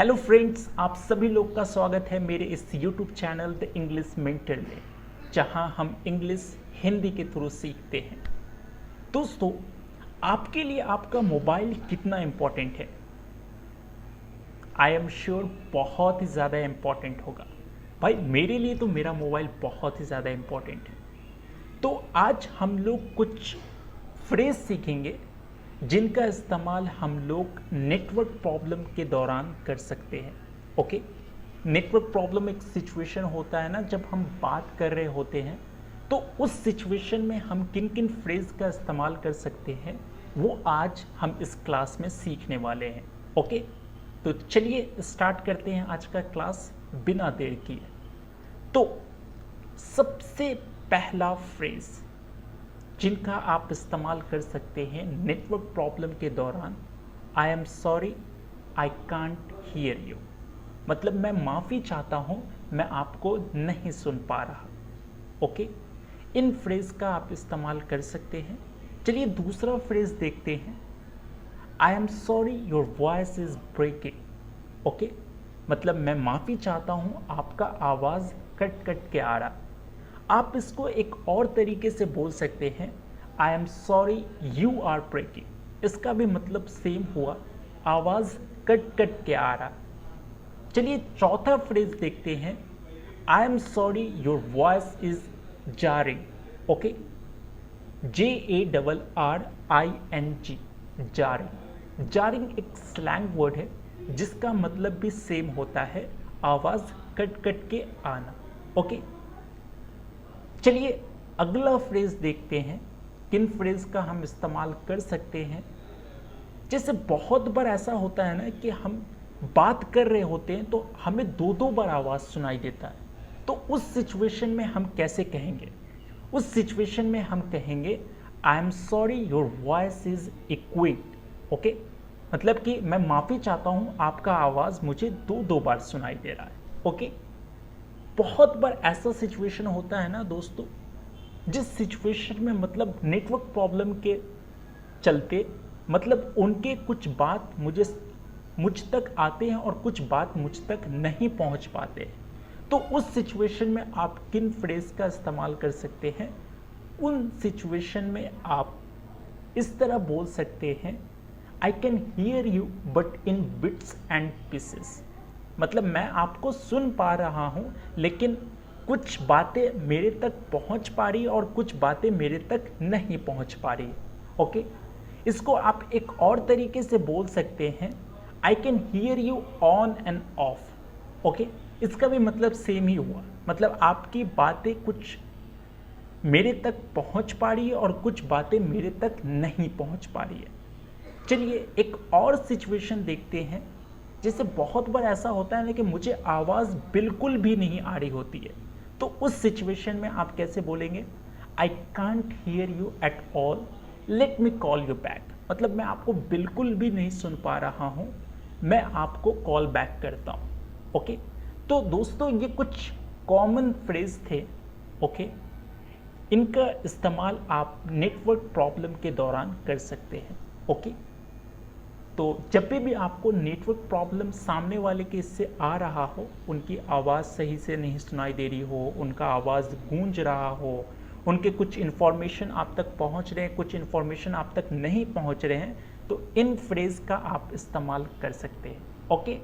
Hello friends, आप सभी लोग का स्वागत है मेरे इस YouTube channel the English mentor में, जहां हम इंग्लिश हिंदी के थ्रू सीखते हैं। दोस्तों, आपके लिए आपका मोबाइल कितना इम्पोर्टेंट है? आई एम श्योर बहुत ही ज़्यादा इम्पोर्टेंट होगा। भाई, मेरे लिए तो मेरा मोबाइल बहुत ही ज़्यादा इम्पोर्टेंट है। तो आज हम लोग कुछ फ्रेज सीखेंगे जिनका इस्तेमाल हम लोग नेटवर्क प्रॉब्लम के दौरान कर सकते हैं। ओके, नेटवर्क प्रॉब्लम एक सिचुएशन होता है ना, जब हम बात कर रहे होते हैं तो उस सिचुएशन में हम किन किन फ्रेज का इस्तेमाल कर सकते हैं वो आज हम इस क्लास में सीखने वाले हैं। ओके, तो चलिए स्टार्ट करते हैं आज का क्लास बिना देर किए। तो सबसे पहला फ्रेज जिनका आप इस्तेमाल कर सकते हैं नेटवर्क प्रॉब्लम के दौरान, आई am sorry I can't hear you. मतलब मैं माफ़ी चाहता हूँ, मैं आपको नहीं सुन पा रहा। ओके, इन फ्रेज का आप इस्तेमाल कर सकते हैं। चलिए दूसरा फ्रेज देखते हैं। I am sorry your voice is breaking. Okay, मतलब मैं माफ़ी चाहता हूँ, आपका आवाज़ कट कट के आ रहा। आप इसको एक और तरीके से बोल सकते हैं, I am sorry you are breaking. इसका भी मतलब सेम हुआ, आवाज़ कट कट के आ रहा। चलिए चौथा फ्रेज देखते हैं। I am sorry your voice is jarring. Okay, JARRING, jarring. Jarring एक स्लैंग वर्ड है जिसका मतलब भी सेम होता है, आवाज़ कट कट के आना। ओके, चलिए अगला फ्रेज देखते हैं, किन फ्रेज का हम इस्तेमाल कर सकते हैं। जैसे बहुत बार ऐसा होता है ना कि हम बात कर रहे होते हैं तो हमें दो दो बार आवाज़ सुनाई देता है। तो उस सिचुएशन में हम कैसे कहेंगे? उस सिचुएशन में हम कहेंगे, I am sorry your voice is echoing. Okay, मतलब कि मैं माफ़ी चाहता हूँ, आपका आवाज़ मुझे दो दो बार सुनाई दे रहा है। ओके, बहुत बार ऐसा सिचुएशन होता है ना दोस्तों, जिस सिचुएशन में मतलब नेटवर्क प्रॉब्लम के चलते मतलब उनके कुछ बात मुझ तक आते हैं और कुछ बात मुझ तक नहीं पहुंच पाते। तो उस सिचुएशन में आप किन फ्रेज का इस्तेमाल कर सकते हैं? उन सिचुएशन में आप इस तरह बोल सकते हैं, I can hear you but in bits and pieces. मतलब मैं आपको सुन पा रहा हूँ, लेकिन कुछ बातें मेरे तक पहुँच पा रही और कुछ बातें मेरे तक नहीं पहुँच पा रही। ओके, इसको आप एक और तरीके से बोल सकते हैं, I can hear you on end of. Okay, इसका भी मतलब सेम ही हुआ, मतलब आपकी बातें कुछ मेरे तक पहुँच पा रही है और कुछ बातें मेरे तक नहीं पहुँच पा रही है। चलिए एक और सिचुएशन देखते हैं। जैसे बहुत बार ऐसा होता है ना कि मुझे आवाज़ बिल्कुल भी नहीं आ रही होती है, तो उस सिचुएशन में आप कैसे बोलेंगे? I can't hear you at all, let me call you back. मतलब मैं आपको बिल्कुल भी नहीं सुन पा रहा हूँ, मैं आपको कॉल बैक करता हूँ। ओके, तो दोस्तों ये कुछ कॉमन फ्रेज थे। ओके, इनका इस्तेमाल आप नेटवर्क प्रॉब्लम के दौरान कर सकते हैं। ओके, तो जब भी आपको नेटवर्क प्रॉब्लम सामने वाले के इससे आ रहा हो, उनकी आवाज़ सही से नहीं सुनाई दे रही हो, उनका आवाज़ गूंज रहा हो, उनके कुछ इन्फॉर्मेशन आप तक पहुंच रहे हैं, कुछ इन्फॉर्मेशन आप तक नहीं पहुंच रहे हैं, तो इन फ्रेज़ का आप इस्तेमाल कर सकते हैं। ओके।